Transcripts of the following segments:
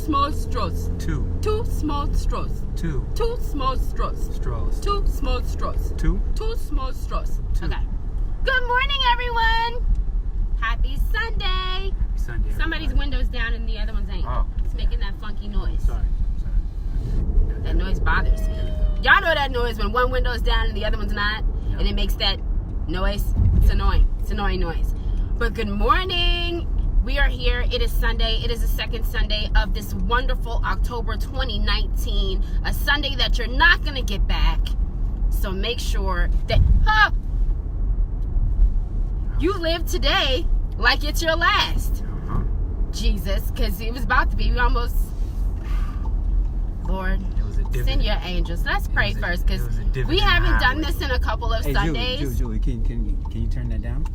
small straws. 2. 2 small straws. 2. 2 small straws. Straws. 2 small straws. 2. 2 small straws. 2. Okay. Good morning, everyone. Happy Sunday. Happy Sunday. Somebody's window's down and the other one's ain't. Oh. It's making that funky noise. Sorry. That noise bothers me. Y'all know that noise when one window's down and the other one's not, Yeah. and it makes that noise. It's annoying. It's annoying noise. But good morning. We are here. It is Sunday. It is the second Sunday of this wonderful October 2019. A Sunday that you're not going to get back. So make sure that you live today like it's your last. Jesus, because it was about to be. We almost... Lord, send your angels. Let's pray first, because we haven't done this in a couple of Sundays. Julie, can you turn that down?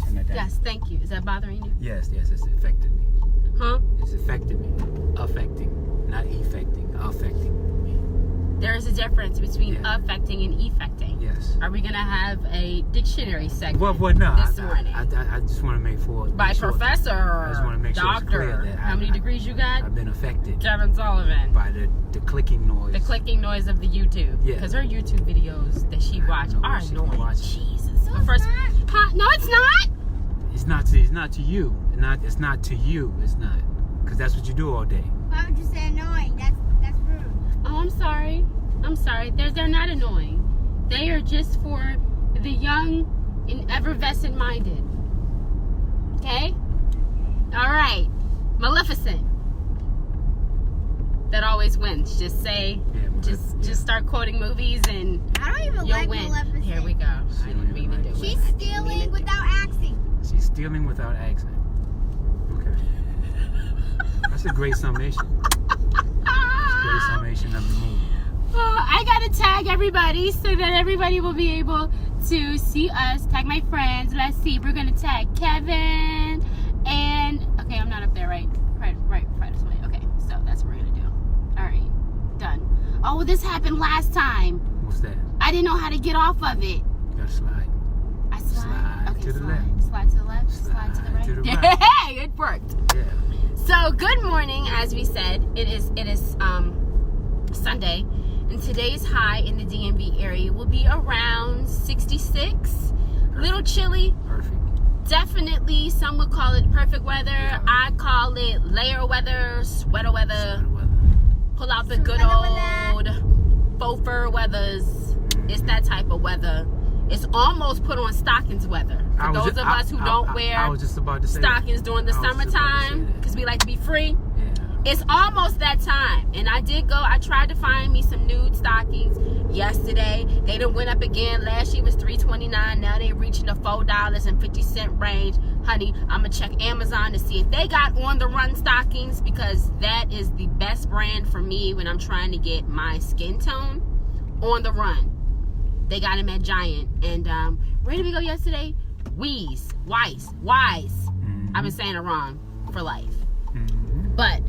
Turn that down. Yes, thank you. Is that bothering you? Yes, it's affected me. Huh? It's affected me. Affecting, not effecting. Affecting me. There is a difference between affecting and effecting. Yes. Are we going to have a dictionary segment No. this morning? I just want to make sure. By professor I just want to make sure it's clear doctor. that How many degrees you got? I've been affected Kevin Sullivan. by the clicking noise. The clicking noise of the YouTube. Yeah. Because her YouTube videos that she watched are annoying. Jesus. No, First, it's not. No, it's not. It's not to you. It's not to you. It's not. Because that's what you do all day. Why would you say annoying? That's rude. Oh, I'm sorry. They're not annoying. They are just for the young and effervescent minded. Okay? All right. Maleficent. That always wins. Just say, just start quoting movies and I don't even you'll like win. Maleficent. Here we go. I didn't mean to do it. She's stealing without asking. She's stealing without accent. Okay. That's a great summation. Great summation of the movie. I gotta tag everybody so that everybody will be able to see us. Tag my friends. Let's see. We're gonna tag Kevin and okay, I'm not up there, right this way. Okay, so that's what we're gonna do. All right, done. Oh, this happened last time. What's that? I didn't know how to get off of it. You gotta slide. I slide. Okay, to the slide. left. Slide to the left. Slide to the right. To the right. Hey, it worked. Yeah. So good morning, as we said. It is Sunday. And today's high in the DMV area will be around 66. A little chilly. Perfect. Definitely, some would call it perfect weather. Yeah. I call it layer weather, sweater weather. Pull out the good old faux fur weathers. It's that type of weather. It's almost put on stockings weather. For those of us who don't wear I was just about to say stockings during the summertime, because we like to be free. It's almost that time, and I tried to find me some nude stockings yesterday. They done went up again. Last year was $3.29. Now they reaching the $4.50 range. Honey, I'm gonna check Amazon to see if they got on the run stockings, because that is the best brand for me when I'm trying to get my skin tone on the run. They got them at Giant. And where did we go yesterday? Wise. I've been saying it wrong for life. But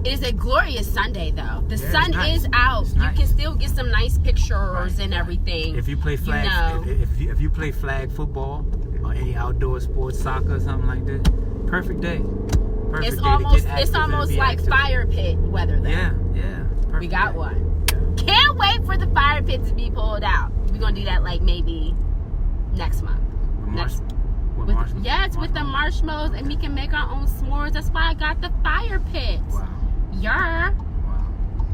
it is a glorious Sunday, though. The sun is out. You can still get some nice pictures and everything. If you play flag, if you play flag football or any outdoor sports, soccer or something like that, perfect day. Perfect It's almost like fire pit weather, though. Yeah. We got one. Can't wait for the fire pit to be pulled out. We're gonna do that like maybe next month. With the marshmallows, and we can make our own s'mores. That's why I got the fire pit. Wow.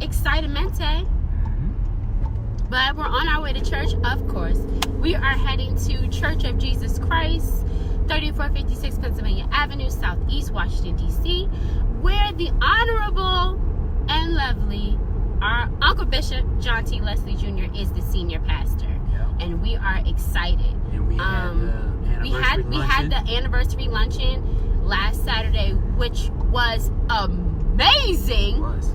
Excitamente. But we're on our way to church, of course. We are heading to Church of Jesus Christ, 3456 Pennsylvania Avenue, Southeast Washington, D.C., where the Honorable and lovely, our Uncle Bishop John T. Leslie Jr. is the senior pastor. And we are excited. And we had the anniversary luncheon last Saturday, which was amazing. Was.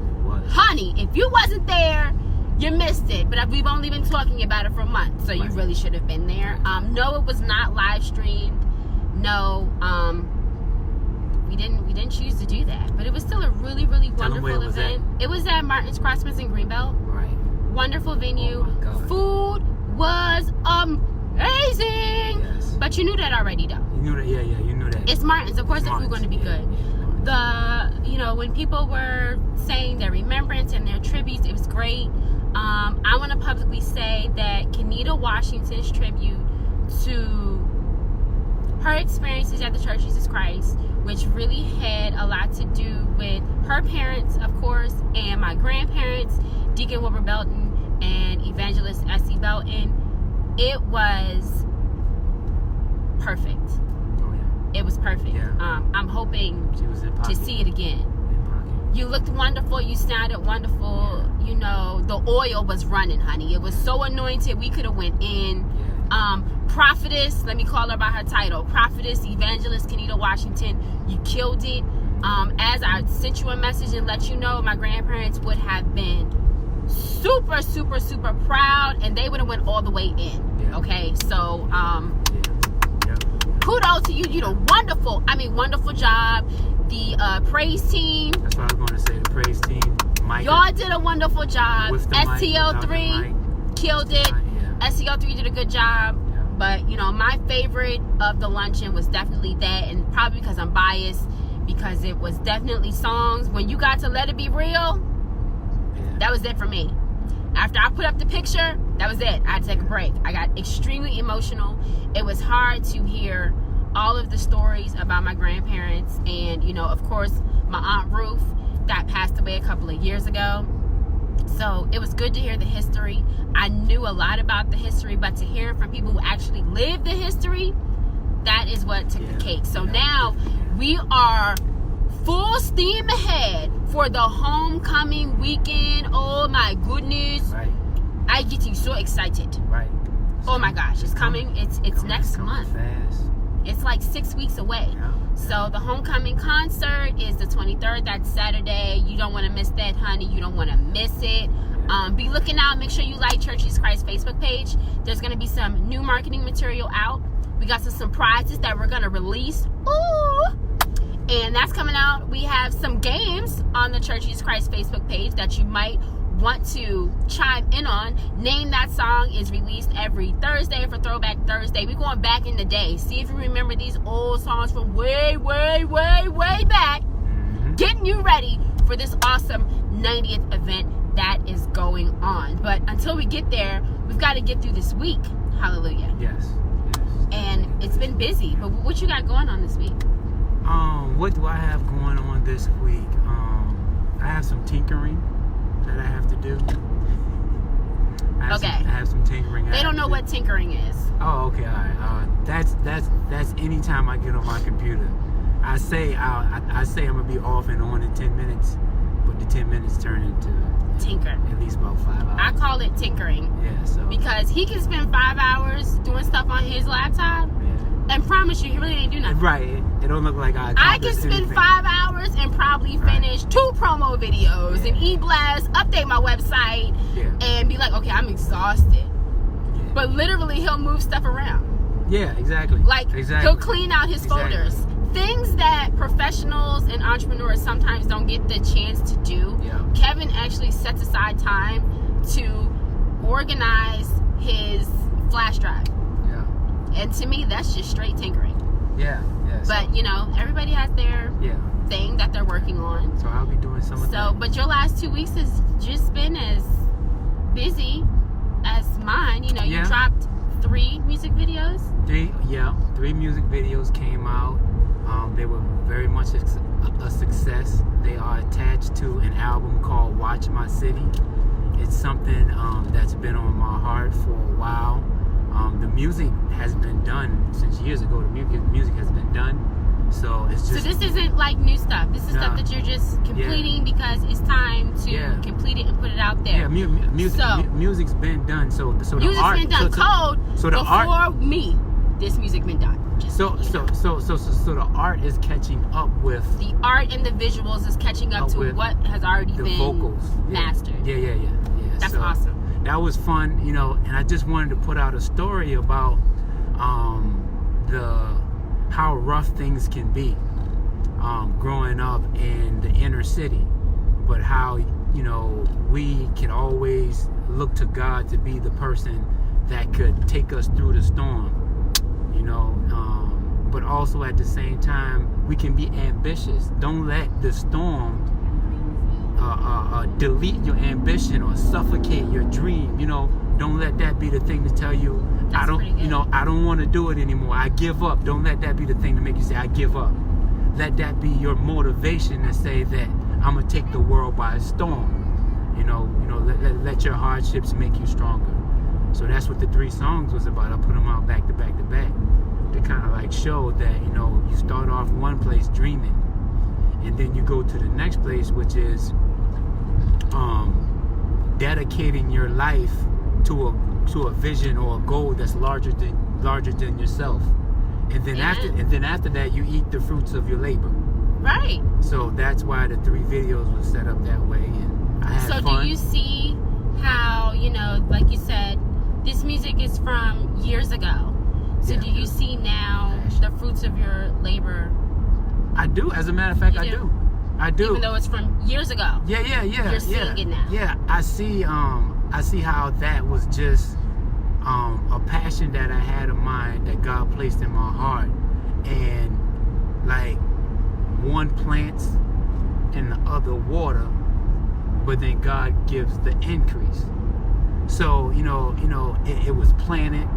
Honey, if you wasn't there, you missed it. But we've only been talking about it for months, so you really should have been there. No, it was not live streamed. No, we didn't choose to do that, but it was still a really, really wonderful event. It was at Martin's Crosswinds in Greenbelt. Right. Wonderful venue. Oh my God. Food was amazing. Yes. But you knew that already, though. You knew that, yeah, you knew that. It's Martin's. Of course, the food's going to be good. when people were saying their remembrance and their tributes, it was great. I want to publicly say that Kenita Washington's tribute to her experiences at the Church of Jesus Christ, which really had a lot to do with her parents, of course, and my grandparents, Deacon Wilbur Belton and Evangelist S.E. Belton. It was perfect. Oh, yeah. It was perfect. Yeah. I'm hoping She was in to pocket. see it again. In pocket. You looked wonderful. You sounded wonderful. You know, the oil was running, honey. It was so anointed. We could have went in. Yeah. Prophetess, let me call her by her title. Prophetess, Evangelist Kenita Washington. You killed it. As I sent you a message and let you know, my grandparents would have been super, super, super proud, and they would have went all the way in. Yeah. Okay, so Yeah. kudos to you. You did a wonderful job. The praise team, That's what I was going to say. The praise team. Mike. y'all did a wonderful job. With the mic, without the STL3 mic. killed it. Yeah. STL3 did a good job. Yeah. But, my favorite of the luncheon was definitely that, and probably because I'm biased, because it was definitely songs. When you got to Let It Be Real, Yeah. that was it for me. After I put up the picture, that was it. I had to take a break. I got extremely emotional. It was hard to hear all of the stories about my grandparents, and, of course, my Aunt Ruth that passed away a couple of years ago. So it was good to hear the history. I knew a lot about the history, but to hear it from people who actually lived the history, that is what took the cake. So now we are full steam ahead for the homecoming weekend. Oh my goodness. Right. I get you so excited. Right. Oh my gosh, it's coming. It's next month. Fast. It's like 6 weeks away. Yeah. So the homecoming concert is the 23rd. That's Saturday. You don't want to miss that, honey. You don't want to miss it. Be looking out. Make sure you like Church of Jesus Christ Facebook page. There's going to be some new marketing material out. We got some surprises that we're going to release. Ooh. And that's coming out. We have some games on the Church of Jesus Christ Facebook page that you might want to chime in on. Name That Song is released every Thursday for Throwback Thursday. We're going back in the day. See if you remember these old songs from way, way, way, way back. Mm-hmm. Getting you ready for this awesome 90th event that is going on. But until we get there, we've got to get through this week. Hallelujah. Yes. And it's been busy. But what you got going on this week? What do I have going on this week? I have some tinkering that I have to do. I have some tinkering. They don't know what tinkering is. Oh, okay, all right. That's anytime I get on my computer. I say I'm gonna be off and on in 10 minutes, but the 10 minutes turn into Tinker. at least about 5 hours. I call it tinkering. Yeah, so Because he can spend 5 hours doing stuff on his laptop, and promise you, he really ain't do nothing. right. It don't look like I I can accomplished spend anything. 5 hours and probably finish 2 promo videos and e-blast, update my website, and be like, okay, I'm exhausted. Yeah. But literally, he'll move stuff around. Yeah, exactly. He'll clean out his folders. Things that professionals and entrepreneurs sometimes don't get the chance to do. Yeah. Kevin actually sets aside time to organize his flash drive. Yeah. And to me, that's just straight tinkering. Yeah. But, everybody has their Yeah. thing that they're working on. So I'll be doing some of that. But your last 2 weeks has just been as busy as mine. You dropped 3 music videos. 3 music videos came out. They were very much a success. They are attached to an album called Watch My City. It's something that's been on my heart for a while. The music has been done since years ago. The music has been done. So it's just... So this isn't like new stuff. This is stuff that you're just completing because it's time to complete it and put it out there. Yeah, music's been done. So the music's art... been done. So the before art, me, this music been done. So the art is catching up with... The art and the visuals is catching up to what has already been vocals. mastered. Yeah. That's awesome. That was fun, and I just wanted to put out a story about how rough things can be growing up in the inner city, but how we can always look to God to be the person that could take us through the storm. but also at the same time, we can be ambitious. Don't let the storm delete your ambition or suffocate your dream. You know, don't let that be the thing to tell you, I don't want to do it anymore. I give up. Don't let that be the thing to make you say, I give up. Let that be your motivation to say that I'm gonna take the world by storm. Let your hardships make you stronger. So that's what the 3 songs was about. I put them out back to back to back to kind of like show that, you start off one place dreaming, and then you go to the next place, which is dedicating your life to a vision or a goal that's larger than yourself. And then after that, you eat the fruits of your labor. Right. So that's why the 3 videos were set up that way, and I had fun. So do you see how, like you said, this music is from years ago. So do you see now the fruits of your labor? I do. As a matter of fact, I do. Even though it's from years ago. Yeah. You're seeing it now. Yeah, I see how that was just a passion that I had of mine that God placed in my heart, and like one plants and the other water, but then God gives the increase. So it was planted.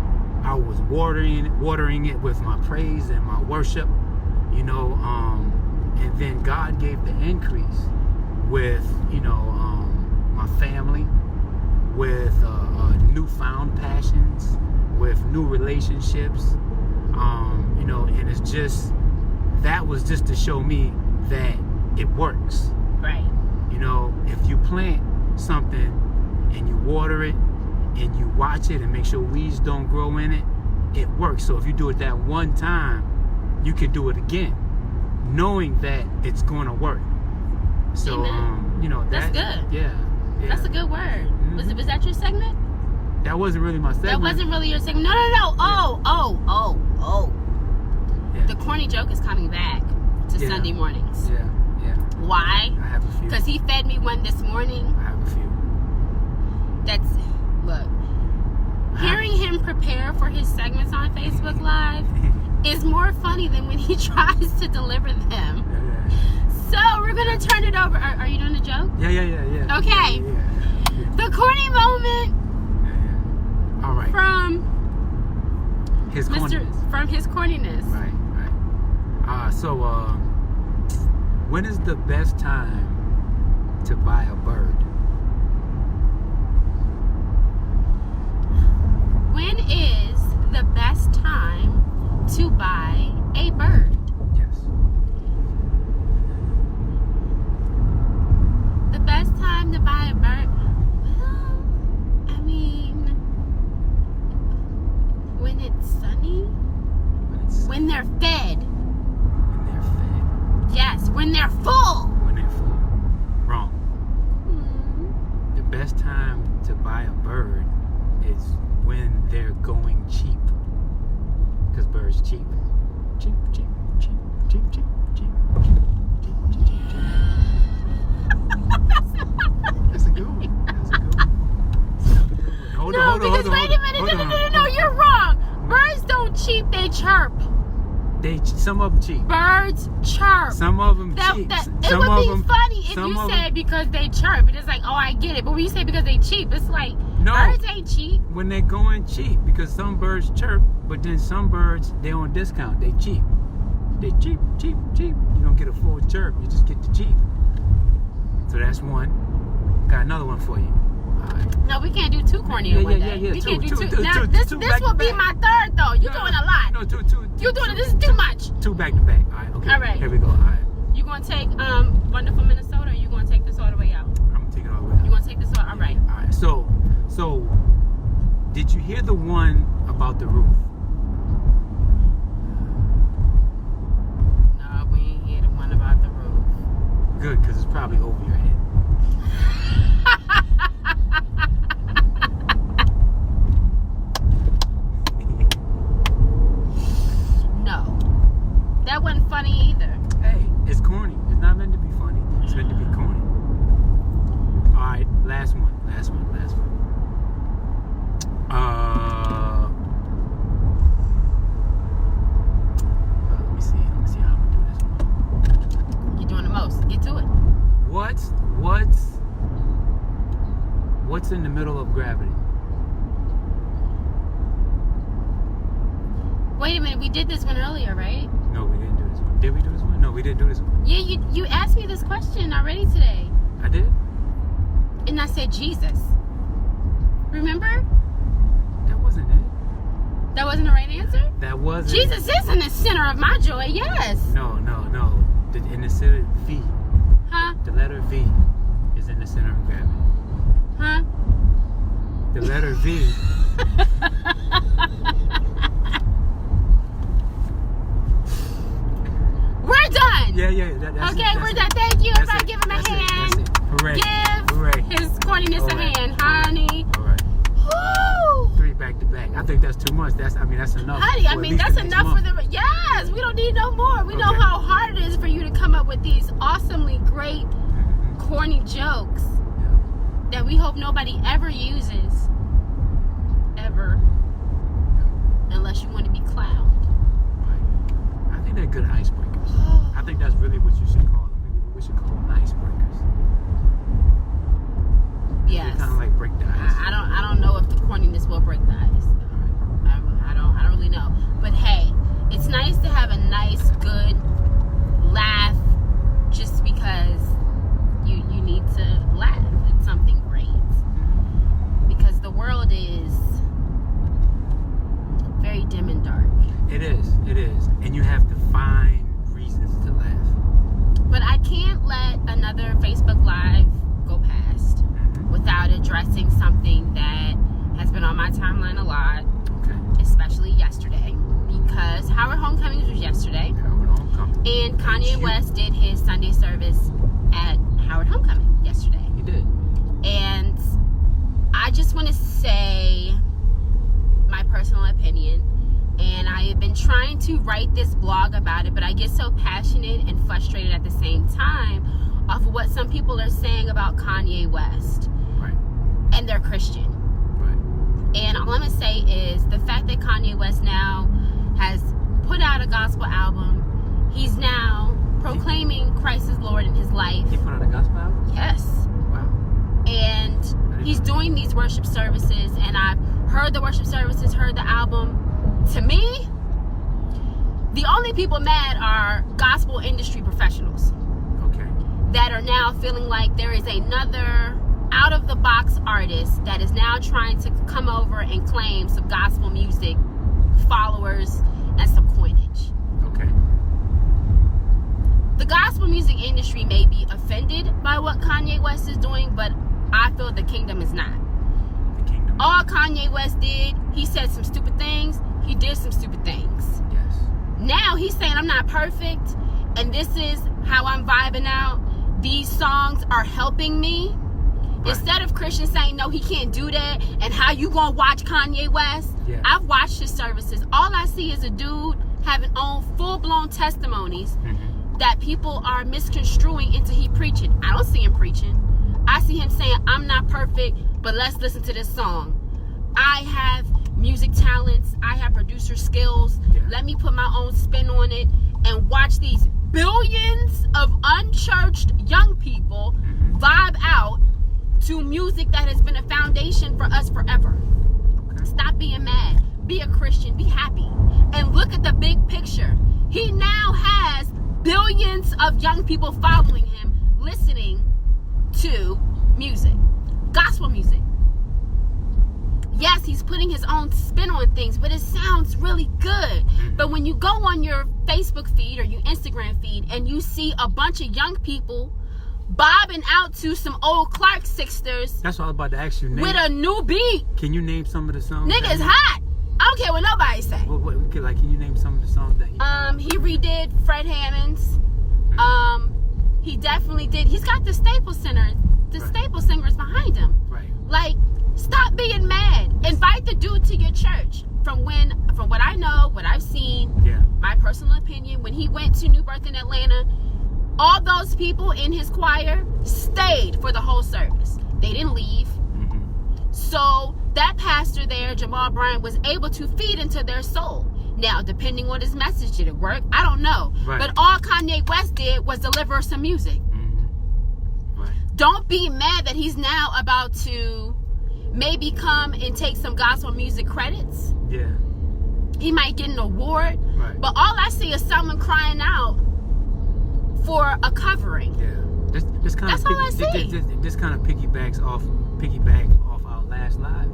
I was watering it with my praise and my worship, and then God gave the increase with my family, with newfound passions, with new relationships, and it's just, that was just to show me that it works. Right. If you plant something and you water it and you watch it and make sure weeds don't grow in it, it works. So if you do it that one time, you can do it again, knowing that it's going to work. So that's good. Yeah. That's a good word. Mm-hmm. Was that your segment? That wasn't really my segment. That wasn't really your segment. No. Oh. Yeah. The corny joke is coming back to Sunday mornings. Yeah. Why? I have a few. Because he fed me one this morning. I have a few. Look, hearing him prepare for his segments on Facebook Live is more funny than when he tries to deliver them. Yeah. So we're going to turn it over. Are you doing a joke? Yeah. Okay. Yeah. The corny moment. Yeah. All right. From his corniness. From his corniness. Right. So when is the best time to buy a bird? When is the best time to buy a bird? Yes. The best time to buy a bird? Well, I mean, when it's sunny? When they're fed. Yes, when they're full. Wrong. The best time to buy a bird is when they're going cheap. Because birds cheap. Cheap. That's a good one. Hold on. Wait a minute. No, you're wrong. Birds don't cheep, they chirp. Some of them cheap. Birds chirp. Some of them cheap. It would be funny if you said because they chirp. It's like, oh, I get it. But when you say because they cheap, it's like, no, birds ain't cheap. When they're going cheap, because some birds chirp, but then some birds, they're on discount. They cheap. They cheap. You don't get a full chirp. You just get the cheap. So that's one. Got another one for you. All right. No, we can't do two corny in one day. We can't do two. Now, this will be my third, though. You're doing a lot. No, two. You're doing it. This is too much. Two back to back. All right. Okay. All right. Here we go. All right. You gonna take Wonderful Minnesota, or you gonna take this all the way out? I'm gonna take it all the way out. You gonna take this all? All right. All right. So, did you hear the one about the roof? No, we ain't hear the one about the roof. Good, because it's probably over your head. No, that wasn't funny either. Hey, it's corny. It's not meant to be funny. It's meant to be corny. All right, last one. What's in the middle of gravity? Wait a minute, we did this one earlier, right? No, we didn't do this one. Did we do this one? No, we didn't do this one. Yeah, you asked me this question already today. I did? And I said Jesus. Remember? That wasn't it. That wasn't the right answer? That wasn't. Jesus is in the center of my joy, yes. No. In the center, V. Huh? The letter V is in the center of gravity. Huh? The letter V. We're done. Yeah. That's We're it. done. Thank you. That's Everybody it. give him a That's hand. it. Hooray. Give Hooray. his corniness All a right. hand, All right. honey. All right. Woo! 3 back to back. I think that's too much. That's enough. Honey, for I at mean, least that's the next enough for month. the... Yes, we don't need no more. We know Okay. how hard it is for you to come up with these awesomely great, corny jokes that we hope nobody ever uses. Ever. Unless you want to be clowned. Right. I think they're good icebreakers. I think that's really what you should call them. We should call them icebreakers. Yes. They kind of like break the ice. I don't know if the corniness will break the ice. I don't really know. But hey, it's nice to have a nice, good laugh just because you need to laugh at something great. Because the world is very dim and dark. It is. And you have to find reasons to laugh. But I can't let another Facebook Live go past without addressing something that has been on my timeline a lot, Okay. especially yesterday, because Howard Homecoming was yesterday, Howard Homecoming. and Kanye West did his Sunday service at Howard Homecoming yesterday. He did. And I just want to say my personal opinion, and I have been trying to write this blog about it, but I get so passionate and frustrated at the same time off of what some people are saying about Kanye West. Right. And they're Christian. Right. And all I'm going to say is the fact that Kanye West now has put out a gospel album, he's now proclaiming Christ is Lord in his life. He put out a gospel album? Yes. Wow. And he's doing these worship services, and I've heard the worship services, heard the album. To me, the only people mad are gospel industry professionals. Okay. That are now feeling like there is another out-of-the-box artist that is now trying to come over and claim some gospel music followers and some coinage. Okay. The gospel music industry may be offended by what Kanye West is doing, but I feel the kingdom is not. The kingdom. All Kanye West did, he said some stupid things, he did some stupid things. Yes. Now he's saying I'm not perfect, and this is how I'm vibing out. These songs are helping me. Right. Instead of Christians saying no, he can't do that, and how you gonna watch Kanye West? Yeah. I've watched his services. All I see is a dude having on full-blown testimonies that people are misconstruing into he preaching. I don't see him preaching. I see him saying I'm not perfect, but let's listen to this song. I have music talents. I have producer skills. Yeah. Let me put my own spin on it and watch these billions of unchurched young people vibe out to music that has been a foundation for us forever. Okay. Stop being mad. Be a Christian. Be happy. And look at the big picture. He now has billions of young people following him, listening to music. Gospel music. Yes, he's putting his own spin on things, but it sounds really good. But when you go on your Facebook feed or your Instagram feed and you see a bunch of young people bobbing out to some old Clark Sisters That's what I was about to ask you. with a new beat, Can you name some of the songs? nigga, it's hot. I don't care what nobody say. Can you name some of the songs that he He redid Fred Hammond's. He definitely did. He's got the Staples Center, the Right. Staples singers behind him. Right. Like, stop being mad. Invite the dude to your church. From what I know, what I've seen, Yeah. my personal opinion, when he went to New Birth in Atlanta, all those people in his choir stayed for the whole service. They didn't leave. So that pastor there, Jamal Bryant, was able to feed into their soul. Now, depending on his message, did it work? I don't know. Right. But all Kanye West did was deliver some music. Right. Don't be mad that he's now about to maybe come and take some gospel music credits. Yeah. He might get an award. Right. But all I see is someone crying out for a covering. Yeah. This kind That's of all I see. This kind of piggyback off our last live.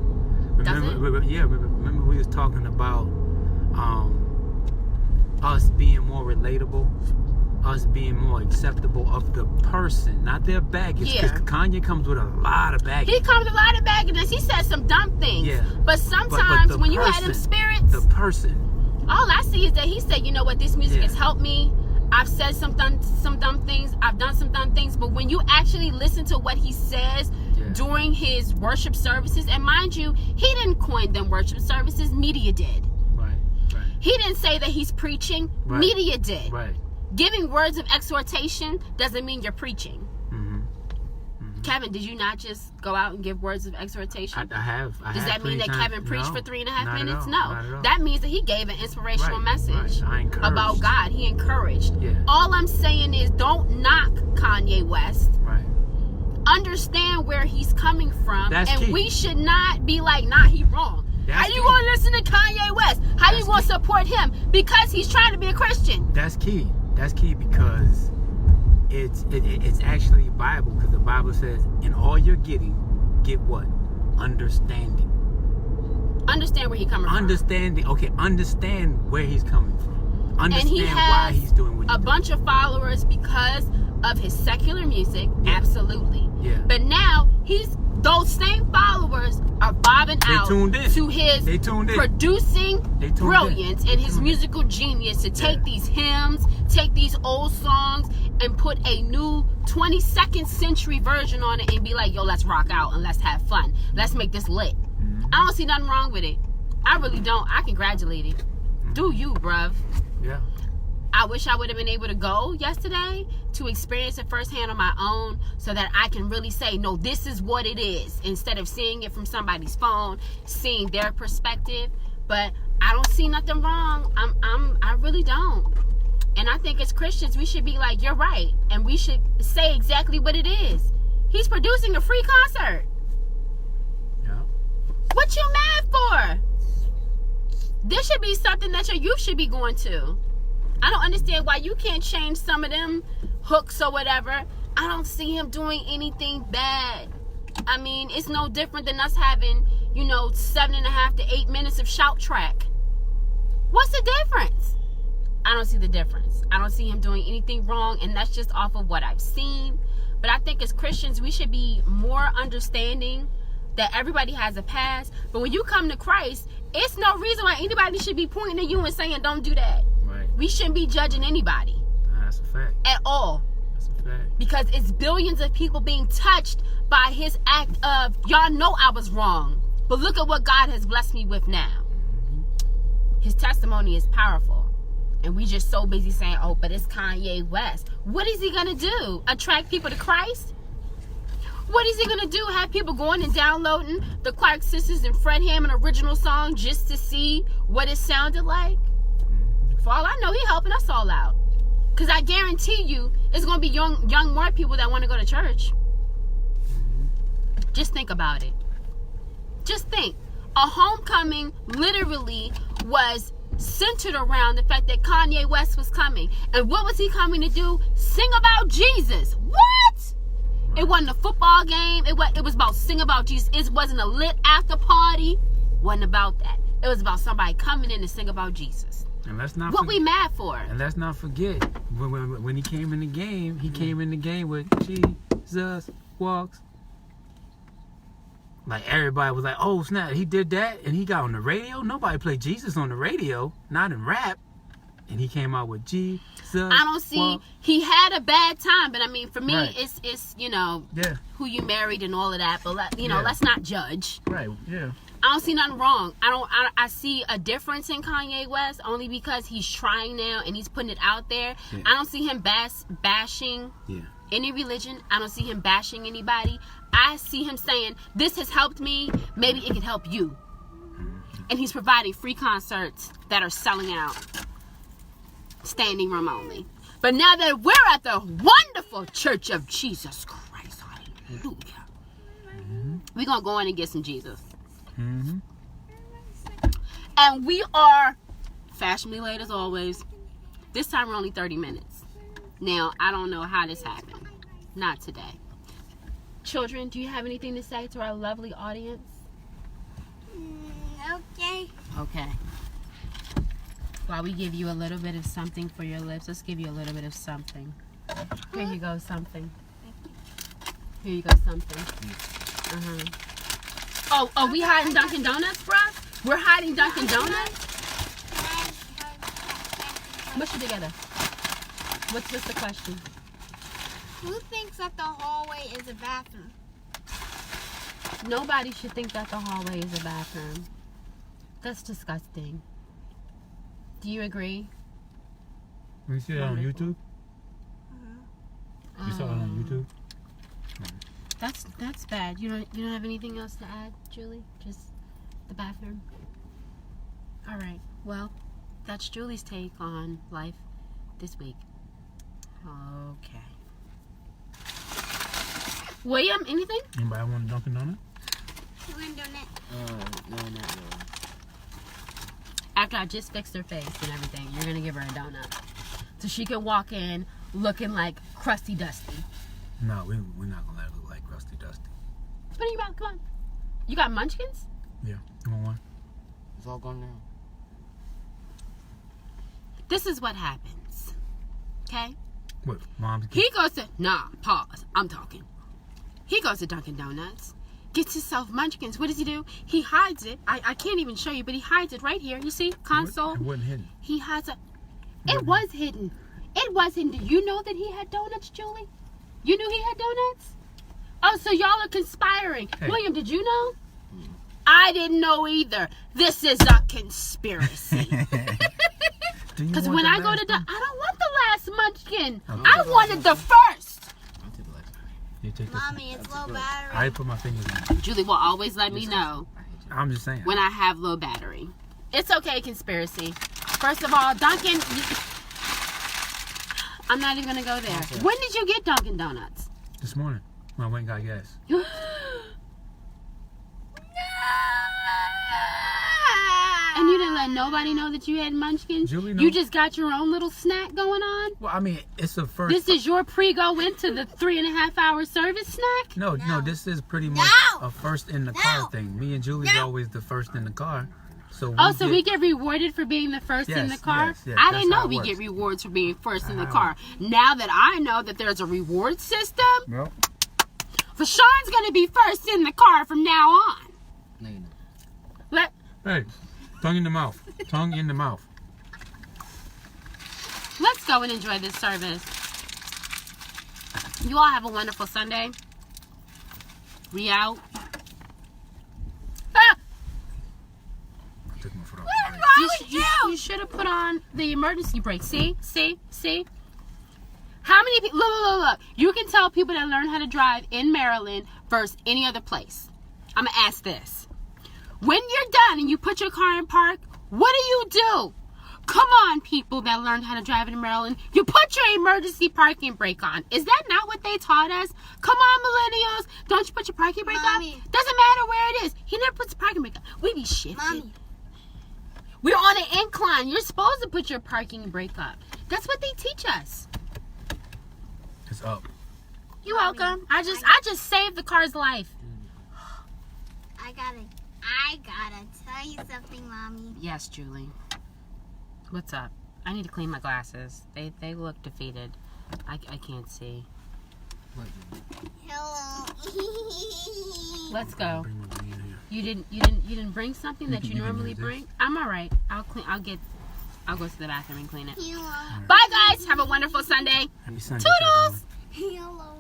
Remember we was talking about us being more relatable, us being more acceptable of the person, not their baggage. Because Kanye comes with a lot of baggage. He comes with a lot of baggage. He says some dumb things. Yeah. But sometimes but when you had them spirits, the person, all I see is that he said, you know what, this music has helped me. I've said some dumb things. I've done some dumb things. But when you actually listen to what he says during his worship services, and mind you, he didn't coin them worship services. Media did. Right. He didn't say that he's preaching. Right. Media did. Right. Giving words of exhortation doesn't mean you're preaching. Kevin, did you not just go out and give words of exhortation? I have. Does that mean that Kevin preached for 3.5 minutes? No. Not That means that he gave an inspirational message right. about God. He encouraged. Yeah. All I'm saying is don't knock Kanye West. Right. Understand where he's coming from. That's and key. we should not be like, nah, he wrong. How you going to listen to Kanye West? How you going to support him? Because he's trying to be a Christian. That's key. That's key because it's actually Bible, because the Bible says, in all you're getting, get what? Understanding. Understand where he's coming from. Understand where he's coming from. Understand and he has why he's doing what he's doing. A bunch of followers because of his secular music. Yeah. Absolutely. Yeah. But now those same followers are bobbing out to his producing brilliance and his musical genius to take these hymns, take these old songs, and put a new 22nd century version on it and be like, yo, let's rock out and let's have fun. Let's make this lit. I don't see nothing wrong with it. I really don't. I congratulate it. Do you, bruv? Yeah. I wish I would have been able to go yesterday to experience it firsthand on my own so that I can really say, no, this is what it is, instead of seeing it from somebody's phone, seeing their perspective. But I don't see nothing wrong. I really don't. And I think as Christians, we should be like, you're right. And we should say exactly what it is. He's producing a free concert. Yeah. What you mad for? This should be something that your youth should be going to. I don't understand why you can't change some of them hooks or whatever. I don't see him doing anything bad. I mean, it's no different than us having, 7.5 to 8 minutes of shout track. What's the difference? I don't see the difference. I don't see him doing anything wrong, and that's just off of what I've seen. But I think as Christians, we should be more understanding that everybody has a past. But when you come to Christ, it's no reason why anybody should be pointing at you and saying, don't do that. Right. We shouldn't be judging anybody. That's a fact. At all. That's a fact. Because it's billions of people being touched by his act of, y'all know I was wrong, but look at what God has blessed me with now. His testimony is powerful. And we just so busy saying, oh, but it's Kanye West. What is he going to do? Attract people to Christ? What is he going to do? Have people going and downloading the Clark Sisters and Fred Hammond original song just to see what it sounded like? For all I know, he helping us all out. Because I guarantee you, it's going to be young more people that want to go to church. Just think about it. Just think. A homecoming literally was centered around the fact that Kanye West was coming. And what was he coming to do? Sing about Jesus. What? It wasn't a football game. It was about sing about Jesus. It wasn't a lit after party. It wasn't about that. It was about somebody coming in to sing about Jesus. And let's not we mad for? And let's not forget, when he came in the game, he came in the game with Jesus walks. Like, everybody was like, oh, snap, he did that, and he got on the radio? Nobody played Jesus on the radio, not in rap. And he came out with Jesus. I don't see, he had a bad time, but I mean, for me, right. it's who you married and all of that, but let's not judge. Right, yeah. I don't see nothing wrong. I see a difference in Kanye West only because he's trying now and he's putting it out there. Yeah. I don't see him bashing any religion. I don't see him bashing anybody. I see him saying, this has helped me. Maybe it can help you. And he's providing free concerts that are selling out. Standing room only. But now that we're at the wonderful Church of Jesus Christ, Hallelujah. Mm-hmm. We're going to go in and get some Jesus. Mm-hmm. And we are fashionably late as always. This time we're only 30 minutes. Now, I don't know how this happened. Not today. Children, do you have anything to say to our lovely audience? Okay. Okay. While we give you a little bit of something for your lips, let's give you a little bit of something. Here you go, something. Here you go, something. Oh, we hiding Dunkin' Donuts, bruh? We're hiding Dunkin' Donuts? Mush it together. What's the question? Who thinks that the hallway is a bathroom? Nobody should think that the hallway is a bathroom. That's disgusting. Do you agree? You see that on Wonderful. YouTube? You saw it on YouTube? That's bad. You don't have anything else to add, Julie? Just the bathroom? All right. Well, that's Julie's take on life this week. Okay. William, anything? Anybody want a Dunkin' Donut? You want a donut? No, not really. After I just fixed her face and everything, you're gonna give her a donut, so she can walk in looking like crusty dusty. No, we're not gonna let it look like Rusty Dusty. Put it in your mouth. Come on. You got munchkins? Yeah, you want one? It's all gone now. This is what happens. Okay? What? Mom's He goes to pause. I'm talking. He goes to Dunkin' Donuts, gets himself munchkins. What does he do? He hides it. I can't even show you, but he hides it right here. You see? Console. It wasn't hidden. He hides it. It was hidden. It wasn't. Do you know that he had donuts, Julie? You knew he had donuts? Oh, so y'all are conspiring. Hey. William, did you know? I didn't know either. This is a conspiracy. Because when I go to I don't want the last munchkin. Okay. I wanted the first. I'll take the last one. You take this. Mommy, it's low battery. I put my fingers in. Julie will always let me know I hate you. I'm just saying. when I have low battery. It's okay, conspiracy. First of all, Dunkin'... I'm not even going to go there. Okay. When did you get Dunkin' Donuts? This morning, when I went and got gas. And you didn't let nobody know that you had munchkins? Julie, no. You just got your own little snack going on? Well, I mean, it's the first. This is your pre-go into the 3.5-hour service snack? No, this is pretty much No. a first in the car No. thing. Me and Julie's No. always the first in the car. So So we get rewarded for being the first in the Yes, car? yes, yes, I that's didn't how know it we works. get rewards for being first in the car. Now that I know that there's a reward system, Well, Fashawn's going to be first in the car from now on. No, you're not. hey, tongue in the mouth. Tongue in the mouth. Let's go and enjoy this service. You all have a wonderful Sunday. We out. Ah! I took my foot off. What's the wrong You, with you, you? you should have put on the emergency brake. See? How many people? Look. You can tell people that learn how to drive in Maryland versus any other place. I'm going to ask this. When you're done and you put your car in park, what do? Come on, people that learned how to drive in Maryland. You put your emergency parking brake on. Is that not what they taught us? Come on, millennials. Don't you put your parking brake Mommy. on? Doesn't matter where it is. He never puts the parking brake on. We be shifted. Mommy. We're on an incline. You're supposed to put your parking brake up. That's what they teach us. It's up. You're Mommy, welcome. I just saved the car's life. I gotta tell you something, Mommy. Yes, Julie. What's up? I need to clean my glasses. They look defeated. I can't see. What? Hello. Let's go. Bring my thing in here. You didn't bring something that you You can normally use this. bring? I'm all right. I'll go to the bathroom and clean it. Hello. Bye guys. Have a wonderful Sunday. Happy Sunday. Toodles. everyone. Hello.